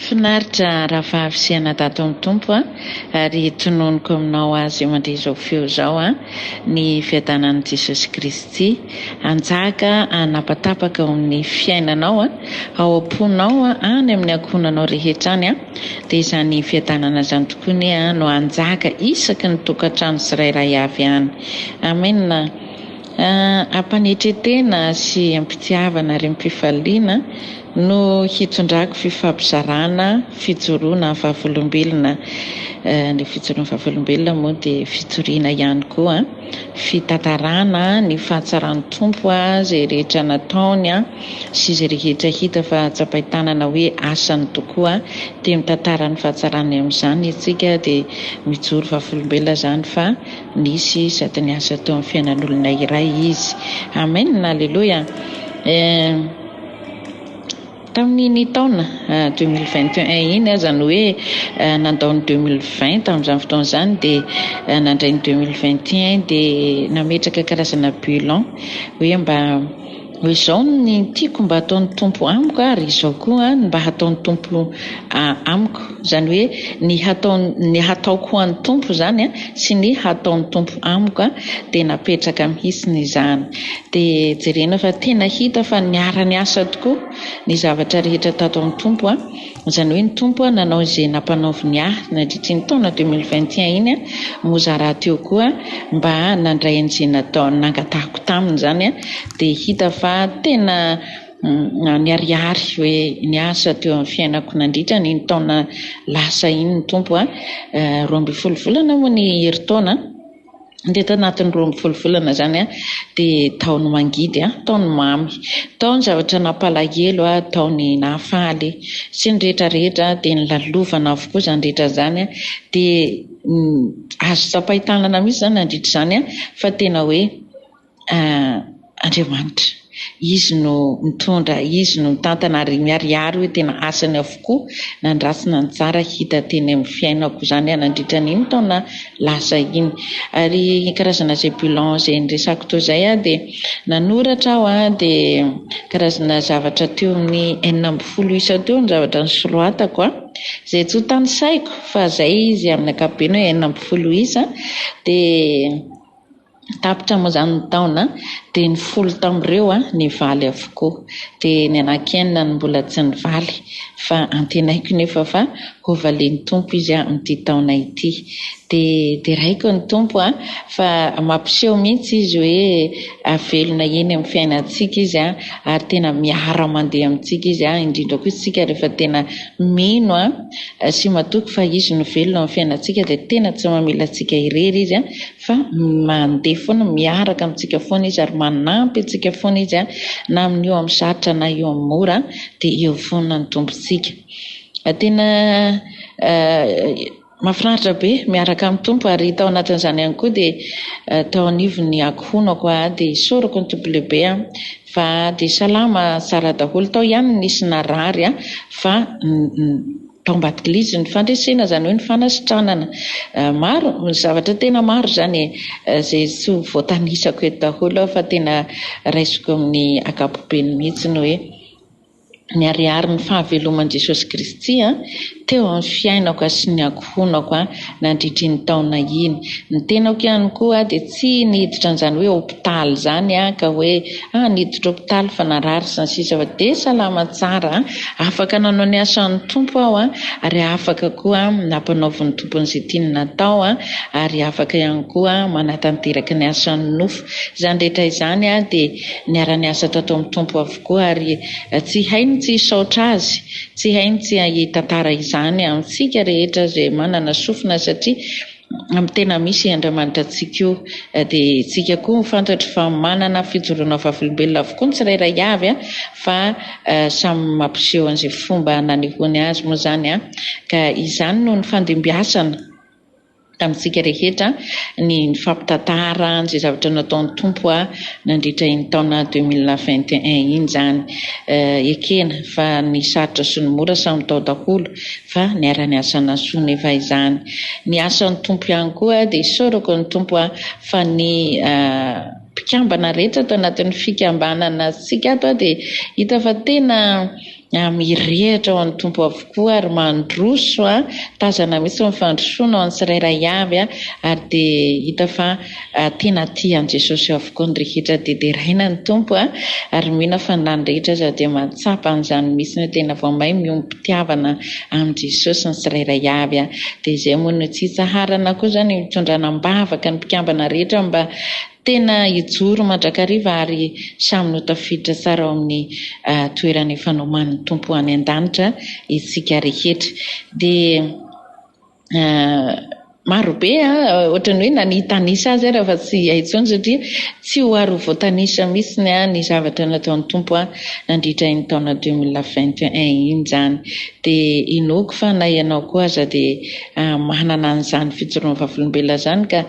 Finaritra raha fahavisihana tato amin'ny tompo ary tononoko aminao azy mandray izao feo izao ny fiadanan'i Jesosy Kristy anjaka anapatapaka ao amin'ny fiainanao ao am-ponao any amin'ny ankohonanao rehetra any dia izany fiadanana izany tokoa no anjaka isaky ny tokantrano tsirairay avy any. Amena. Ampanetretena sy ampitiavana ary ampifaliana no hitondrako fifampizarana fijoroana vavolombelona. Ny fijoroana vavolombelona moa dia fitoriana ihany koa fitantarana ny fahatsaran'ny tompo izay rehetra nataony sy izay rehetra hita fa tsapain-tanana hoe asany tokoa dia mitantara ny fahatsarany amin'izany itsika dia mijoro vavolombelona izany fa nisy sady ny asa teo amin'ny fiainan'olona iray izy. Amen. Alleluia. Tamin'ny taona 2021 iny azany hoe nandao ny 2020 tamin'izany fotoana izany dia nandray ny 2021 dia nametraka karazana bilan hoe mba hoe izao ny tiako mba ataon'ny tompo amiko ary izao koa mba hataon'ny tompo amiko, izany hoe ny hataoko ho an'ny tompo izany sy ny hataon'ny tompo amiko dia napetraka mihitsiny izany. Dia jerena fa tena hita fa niara-ny asa tokoa ny zavatra rehetra tato amin'ny tompo izany hoe ny tompo nanao izay nampanaoviny nandritra ny taona 2021 iny mozara teo koa mba nandray an'izay natao nangatahako taminy izany dia hita fa tena niariary hoe ny asa teo amin'ny fiainako nandritra ny taona lasa iny ny tompo 12 volana moa ny herintaona dia tanatin'ny 12 volana izany dia taony mangidy taony mamy, taony zavatra nampalahelo taony nahafaly sy ny rehetrarehetra dia nilalovana avokoa izany rehetra izany dia azo tsapain-tanana mihitsy izany nandritra izany fa tena hoe Andriamanitra izy no mitondra, izy no mitantana ary miariary hoe tena asany avokoa nandrasina ny tsara hita teny amin'ny fiainako izany nandritra n'iny taona lasa iny. Ary karazana izay bilan izay niresako teo izay dia nanoratra aho dia karazana zavatra teo amin'ny 40 isa teo ny zavatra nisoloatako izay tsy ho tany saiko fa izay izy amin'ny ankapobeny hoe 40 isa dia tapitra moa izany ny taona dia ny 10 tamin'ireo nivaly avokoa dia ny anankenina ny mbola tsy nivaly fa antenaiko nefa fa ho valen'ny tompo izy amin'ity taona ity dia raiko ny tompo fa mampiseho mihitsy izy hoe avelona eny amin'ny fiainantsika izy ary tena miara mandeha amintsika izy indrindra koa isika rehefa tena mino sy matoky fa izy no velona amin'ny fiainantsika dia tena tsy mamela antsika irery izy fa mandeha foana miaraka amintsika foana izy ary manampy antsika foana izy na amin'ny eo amin'ny sarotra na eo amin'ny mora dia eo foana ny tompontsika. Tena mahafinaritra be miaraka amin'ny tompo ary tao anatin'izany ihany koa dia tao anivo ny ankohonako dia isorako ny tompo lehibe fa dia salama tsara daholo tao ihany nisy narary fa tao ambadik'izy ny fandresena izany hoe ny fanasitranana maro ny zavatra tena maro izany izay tsy voatanisako eto daholo fa tena raisiko amin'ny ankapobeny mihitsy ny hoe niariary ny fahaveloman'i Jesosy Kristy teo amin'ny fiainako sy ny ankohonako nandritra ny taona iny. Ny tenako ihany koa dia tsy niditra an'izany hoe hôpitaly izany ka hoe niditra hôpitaly fa narary sy ny sisa fa dia salama tsara afaka nanao ny asan'ny tompo aho ary afaka koa nampanaovy ny tompony izay tiany natao ary afaka ihany koa manatanteraka ny asan'ny nofo. Izany rehetra izany dia niara-ny asa tato amin'ny tompo avokoa ary tsy hainy tsy hisaotra azy, tsy hainy tsy hitantara izany amintsika rehetra izay manana sofina satria amin'ny tena misy Andriamanitra antsika io dia tsika koa mifantatra fa manana fijoroana vavolombelona avokoa ny tsirairay avy fa samy mampiseho an'izay fomba nanehoany azy moa izany ka izany no ny fandimbiasana tamintsika rehetra ny fampitantara izay zavatra nataon'ny tompo nandritra ny taona 2021 iny izany ekena fa ny sarotra sy ny mora samy tao daholo fa niara-ny asana soa nefa izany. Ny asan'ny tompo ihany koa dia isorako ny tompo fa ny mpikambana rehetra tao anatin'ny fikambanana sika ato dia hita fa tena mirehitra ao amin'ny tompo avokoa ary mandroso tazana misy mifandrosoana ao amin'ny tsirairay avy ary dia hita fa tena tian'i Jesosy avokoa ny rehetra dia raina ny tompo ary mino fa na ny rehetra aza dia mahatsapa an'izany misy ny tena vao mahay miompitiavana amin'i Jesosy ny tsirairay avy dia izay moa no tsy saharana koa zany mitondranam-bavaka ny mpikambana rehetra mba tena hijoro mandrakariva ary samy notafiditra tsara ao amin'ny toerana fanoman'ny tompo any an-danitra isika rehetra dia marobe ohatrany hoe nanitanisa azy raha fa tsy haitsony satria tsy ho aro voatanisa mihitsy ny zavatra nataon'ny tompo nandritra ny taona 2021 iny zany dia inoako fa na ianao koa aza dia manana an'izany fijoroana vavolombelona zany ka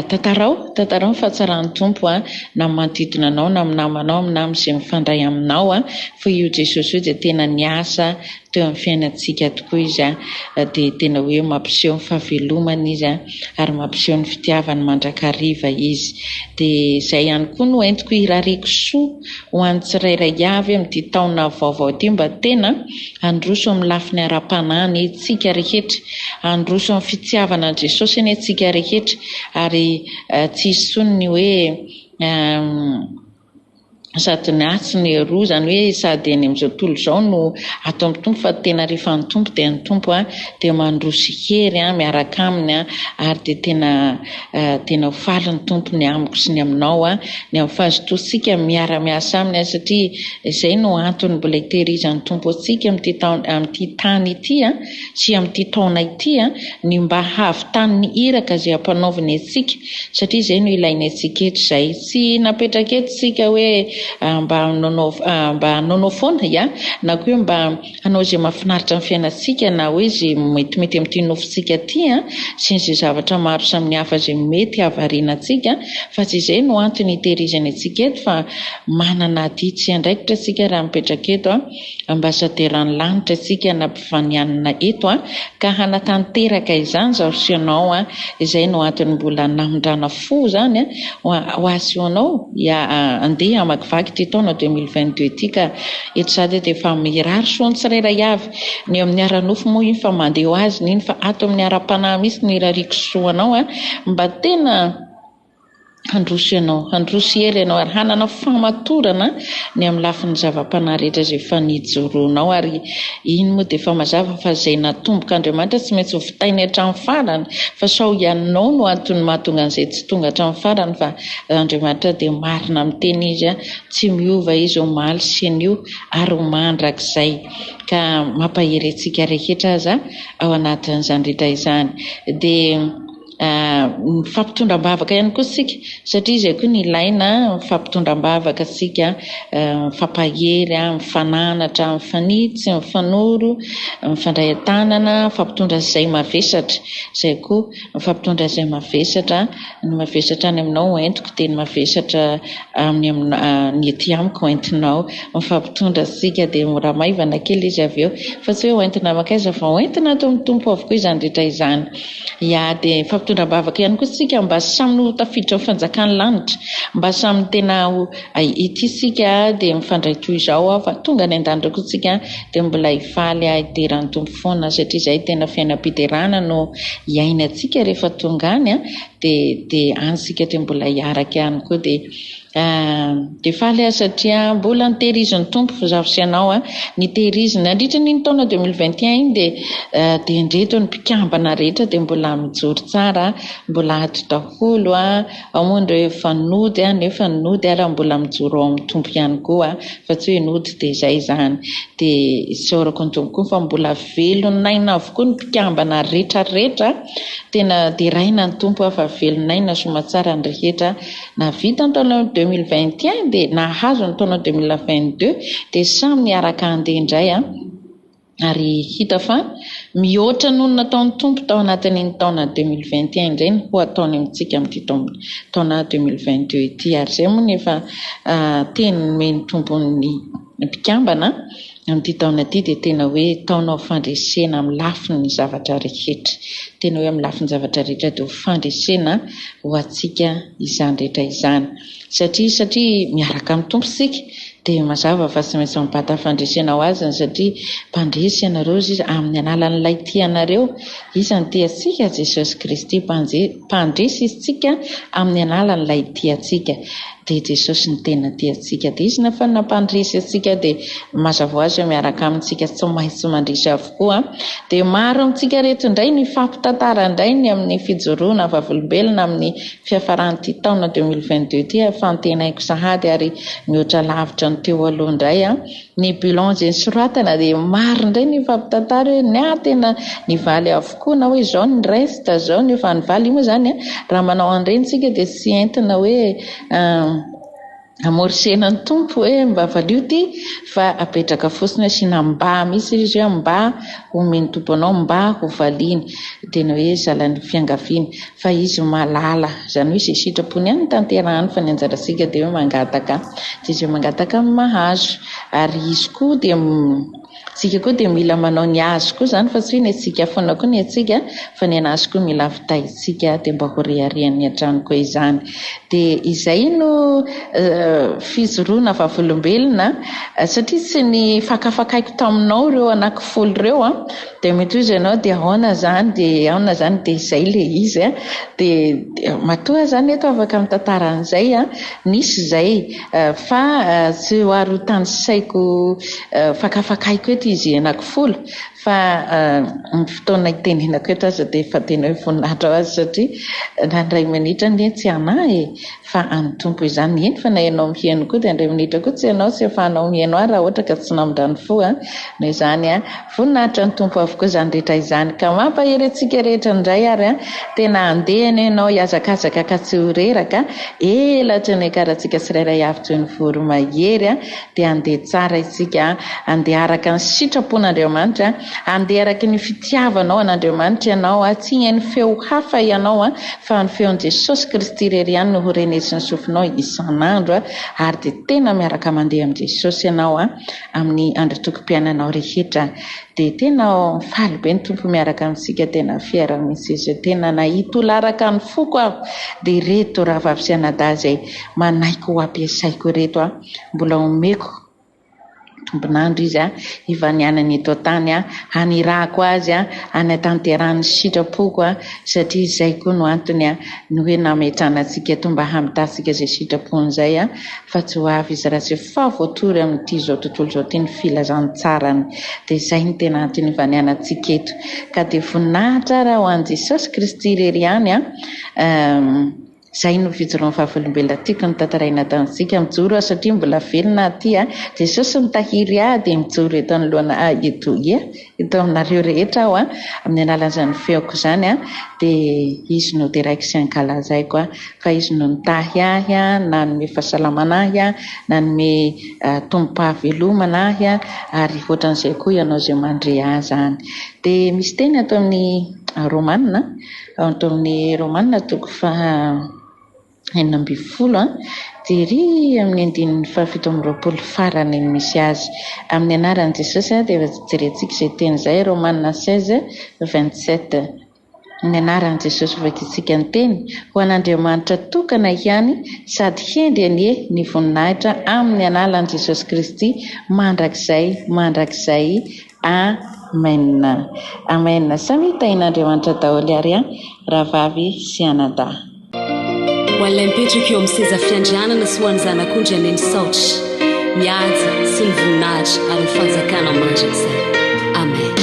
tantarao fahatsarahan'ny tompo na manodidina anao na amin'ny namanao na amin'izay mifandray aminao fa io Jesosy io dia tena niasa teo amin'ny fiainantsika tokoa izy dia tena hoe mampiseho ny fahavelomana izy ary mampiseho ny fitiavany mandrakariva izy dia izay ihany koa no entiko irariko soa ho an'ny tsirairay avy amin'ity taona vaovao ity mba tena androso amin'ny lafiny ara-panany tsika rehetra androso amin'ny fitiavana an' Jesosy eny tsika rehetra ary tsy isony ny hoe sady ny atsy ny roa zany hoe sady eny amin'izao tontolo izao no ato amin'ny tompo fa tena rehefa ny tompo dia ny tompo dia mandroso hery miaraka aminy ary dia tena faly ny tompo ny amiko sy ny aminao ny amin'ny fahazotosika miara-miasa aminy satria izay no antony mbola hitehirizan'ny tompo antsika amin'ity tany ity sy amin'ity taona ity ny mba havitany ny iraka izay ampanaoviny antsika satria izay no ilainy antsika eto izay tsy napetraka eto tsika hoe mba nanao foana na koa mba hanao izay mahafinaritra amin'ny fiainantsika na hoe izay metimety amin'ity nofintsika ity sy izay zavatra maro samihafa izay mety havarianantsika fa tsy izay no antony hitehirizany antsika eto fa manana didy sy andraikitra tsika raha mipetraka eto ambasaderan'ny lanitra tsika na mpivanianina eto ka hanatanteraka izany zaho sy ianao izay no antony mbola namindrana fo zany ho azy ianao andeha amakivaky ity taona 2022 ity ka eto sady dia efa mirary soany tsirairay avy ny amin'ny ara-nofo moa iny fa mandeha ho azy n'iny fa ato amin'ny ara-panahy misy ny irariko soanao mba tena handroso hery ianao ary hanana famatorana ny amin'ny lafin'ny zava-panahy rehetra izay efa nijoroanao ary iny moa dia efa mazava fa izay natomboka Andriamanitra tsy maintsy ho vitainy hatramin'ny farany fa sao ianao no antony mahatonga an'izay tsy tonga hatramin'ny farany fa Andriamanitra dia marina amin'ny teny izy tsy miova izy ho maly sy anio ary ho mandrakizay ka mampahery antsika rehetra aza ao anatin'izany rehetra izany dia mifampitondram-bavaka ihany koa sika satria izay koa ny ilaina mifampitondram-bavaka sika mifampahery mifananatra mifanitsy mifanoro mifandray an-tanana mifampitondra izay mavesatra izay koa mifampitondra izay mavesatra ny mavesatra any aminao entiko dia ny mavesatra ny ety amiko entinao mifampitondra sika dia mora maivana kely izy avy eo fa tsy hoe hoentina makaiza fa hoentina ato amin'ny tompo avokoa izany rehetra izany dia mifampitondram-bavaka ihany koa sika mba samy no tafiditra amin'ny fanjakan'ny lanitra mba samy tena ity sika dia mifandray toy izao fa tonga ny an-danitra koa sika dia mbola hifaly hiteran'ny tompo foana satria izay tena fiainam-piterana no hiainantsika rehefa tonga any dia any sika dia mbola hiaraka ihany koa dia faly satria mbola nitehiriziny tompo zaho sy ianao nitehiriziny nandritra ny taona 2021 iny dia indreto ny mpikambana rehetra dia mbola mijoro tsara mbola ato daholo ao moa ndreo efa nody nefa nody ary mbola mijoro ao amin'ny tompo ihany koa fa tsy hoe nody dia izay zany dia isaorako ny tompo koa fa mbola velonaina avokoa ny mpikambana rehetrarehetra tena dia raina ny tompo fa velonaina somatsara ny rehetra na vita ny taona 2021 dia nahazo ny taona 2022 dia samy miaraka andeha indray ary hita fa mihoatra noho ny nataon'ny tompo tao anatin'iny taona 2021 indray ny ho ataony amintsika amin'ity taona 2022 ity ary izay moa nefa teny meny tompony mpikambana amin'ity taona ity dia tena hoe taona ho fandresena amin'ny lafin'ny zavatra rehetra tena hoe amin'ny lafin'ny zavatra rehetra dia ho fandresena ho antsika izany rehetra izany satria miaraka amin'ny tompo sika dia mazava fa tsy maintsy mibata fandresena ho azany satria mpandresy ianareo izy amin'ny alalan'ilay tianareo izany tiantsika Jesosy Kristy mpandresy izytsika amin'ny alalan'ilay tiantsika dia Jesosy ny tena tiantsika dia izy fa nampandresy antsika dia mazava ho azy hoe miaraka amintsika tsy maintsy mandresy avokoa dia maro amintsika rehetra indray ny fampitantara indray ny amin'ny fijoroana vavolombelona amin'ny fiafaran'ity taona 2022 ty fantenaiko sahady ary mihoatra lavitra ny teo aloha indray ny bilan izay soratana dia maro indray ny fampitantara hoe ny tena nivaly avokoa na hoe izao ny reste zao ny efa nivaly io moa zany raha manao an'ireny tsika dia tsy entina hoe amorsena ny tompo hoe mba valio ty fa apetraka fotsiny hoe sinam-ba misy izy hoe mba omeny tompo anao mba ho valiany dia ny hoe zalan'ny fiangaviany fa izy malala izany hoe izay sitrapony ihany ny tanterahany fa ny anjaratsika dia hoe mangataka dia izay mangataka amin'ny mahazo ary izy koa dia tsika koa dia mila manao ny azy koa zany fa tsy hoe ny atsika foana koa ny atsika fa ny anazy koa mila avitaitsika dia mba ho reharehan'ny an-trano koa izany dia izay no fijoroana vavolombelona satria tsy ny fakafakaiko taminao ireo anankifolo ireo dia mety izy ianao dia aona zany dia izay le izy dia matoa zany eto afaka mitantara an'izay nisy izay fa tsy ho aro tany saiko fakafakaiko eto izy anankifolo fa ny fotoana itenenako eto aza dia efa tena hoe voninahitra ho azy satria na ndray minitra ny tsy anahy fa any tompo izany eny fa na ianao miheno koa dia indray minitra koa tsy ianao tsy afahanao miheno raha ohatra ka tsy namindany fo noho izany voninahitra ny tompo avokoa izany rehetra izany ka mampahery antsika rehetra indray ary tena andehana ianao hiazakazaka ka tsy ho reraka elatra ny karahantsika tsirairay avy toy ny voromahery dia andeha tsara isika andeha araka ny sitrapon'Andriamanitra andeha araka ny fitiavanao an'Andriamanitra ianao tsy ny feo hafa ianao fa ny feon'i Jesosy Kristy irery ihany no horenesy ny sofinao isan'andro ary dia tena miaraka mandeha amin'i Jesosy ianao amin'ny andro-tokom-piainanao rehetra dia tena faly be ny tompo miaraka amintsika tena fiera mihitsy izy tena nahita olaraka ny foko aho dia reto raha vavy sy anadahy izay manaiko ho ampiasaiko reto mbola omeko tombonandro izy ivanianany eto tany hanirahako azy anatanterahany sitrapoko satria izay koa no antony ny hoe nametranantsika eto mba hamitatsika izay sitrapony izay fa tsy ho avy izy raha tsy favoatory amin'ity izao tontolo izao ty ny filazantsarany dia izay ny tena antony ivanianantsika eto ka dia voninahitra raha ho an'i Jesosy Kristy irery ihany izay no fijoroana vavolombelona tiako ny tantaraina tamintsika mijoro satria mbola velona aty Jesosy mitahiry dia mijoro eto anoloana eto aminareo rehetra aho amin'ny alalan'izany feoko izany dia izy no teraiko sy ankalazaiko fa izy no nitahy ahy na nome fahasalamana ahy na nome tombom-pahavelomana ahy ary ohatran'izay koa ianao izay mandre azy any dia misy teny atao amin'ny romanina toko enina amby folo dia ry amin'ny andininy fahafito amby roapolo farany ny misy azy amin'ny anaran'i Jesosy dia efa jerentsika izay teny izay romanina 16:27 ny anaran'i Jesosy vakitsika ny teny ho an'Andriamanitra tokana ihany sady hendreny ny voninahitra amin'ny analan'i Jesosy Kristy mandrakizay amen amen samy tain'Andriamanitra daholo ary raha vavy sy anadahy ho an'ilay mipetraka eo amin'ny seza fiandrianana sy ho an'ny zanak'ondry aneny saotry mihaja sy ny voninahitra ary ny fanjakana mandrakizay amen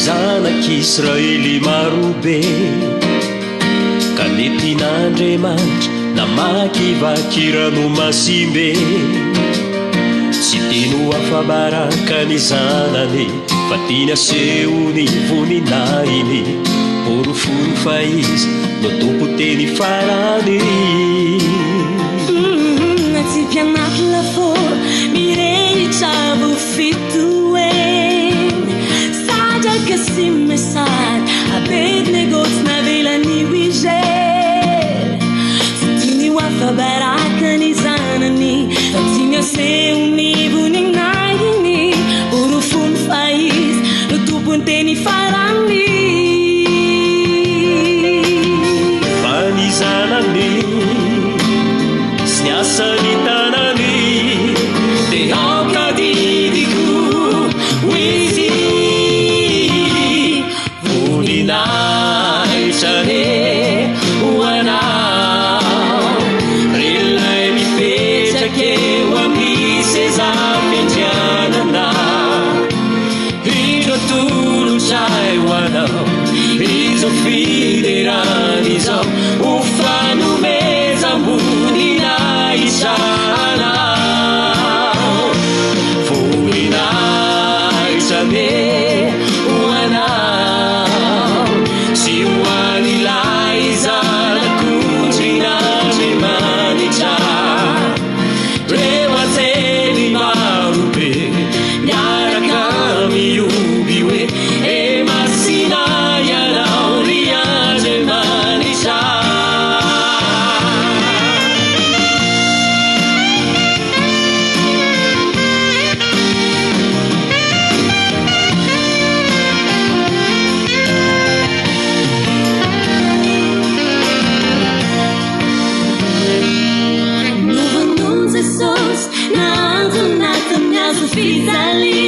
Zanak'Israely marobe ka netin'Andriamanitra namakivaky rano masimbe tsy teno afabaraka ny zanany fa tiany asehony voninahiny poroforo fa izy no tompo teny farany tsy pianafy lafo mirehitra vofito si mesad abed negócio na vila ni wiger ny farany fanizanany sy ny asany tanany de ankadidiko hoizy voninahitsane ho anao relay mipetrake ho amin'ny seza fiandrianana indro tolotray ho anao izo fiderany izao ho fanomezam-boninahitranao voninahitsane ho anao sy ho an'ilay zanak'ondrin'Andriamanitra reo anteny marobe miaraka mioby hoe e masina ianao ry Andriamanitra Novanon Jesús na An-danitra miazo fizali